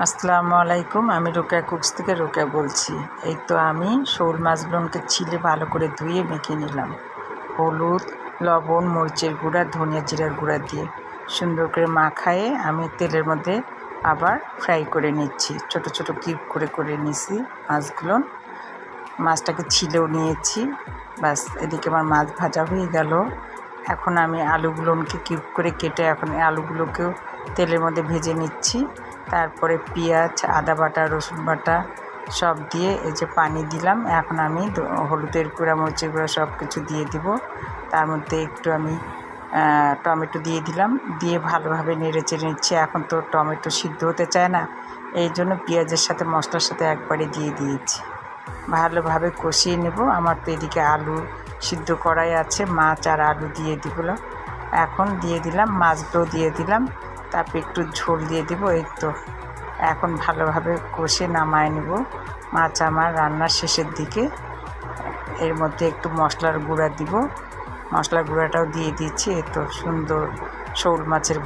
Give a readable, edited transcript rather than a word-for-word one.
আসসালামু আলাইকুম। আমি রোকেয়া কুকস থেকে রোকেয়া বলছি। এই তো আমি শোল মাছগুলোকে ছিলে ভালো করে ধুয়ে মেখে নিলাম। হলুদ, লবণ, মরিচের গুঁড়া, ধনিয়া জিরার গুঁড়া দিয়ে সুন্দর করে মাখায়ে আমি তেলের মধ্যে আবার ফ্রাই করে নিচ্ছি। ছোট ছোট কিউব করে করে নিয়েছি মাছগুলো। মাছটাকে ছিলেও নিয়েছি। ব্যাস, এদিকে আমার মাছ ভাজা হয়ে গেল। এখন আমি আলুগুলোকে কিউব করে কেটে এখন আলুগুলোকেও তেলের মধ্যে ভেজে নিচ্ছি। তারপরে পেঁয়াজ, আদা বাটা, রসুন বাটা সব দিয়ে এই যে পানি দিলাম। এখন আমি হলুদের গুঁড়া, মরিচের গুঁড়া সব কিছু দিয়ে দিব। তার মধ্যে একটু আমি টমেটো দিয়ে দিলাম, দিয়ে ভালোভাবে নেড়ে চেড়ে নিচ্ছি। এখন তো টমেটো সিদ্ধ হতে চায় না, এই জন্য পেঁয়াজের সাথে মশলার সাথে একবারে দিয়ে দিয়েছি। ভালোভাবে কষিয়ে নেব। আমার তো এদিকে আলু সিদ্ধ করাই আছে, মাছ আর আলু দিয়ে দিলাম। এখন দিয়ে দিলাম মাছগুলো দিয়ে দিলাম, তারপর একটু ঝোল দিয়ে দিব। এই তো এখন ভালোভাবে কষে নামায় নেব। মাছ আমার রান্নার শেষের দিকে। এর মধ্যে একটু মশলার গুঁড়া দিব, মশলার গুঁড়াটাও দিয়ে দিচ্ছি। এই তো সুন্দর শোল মাছের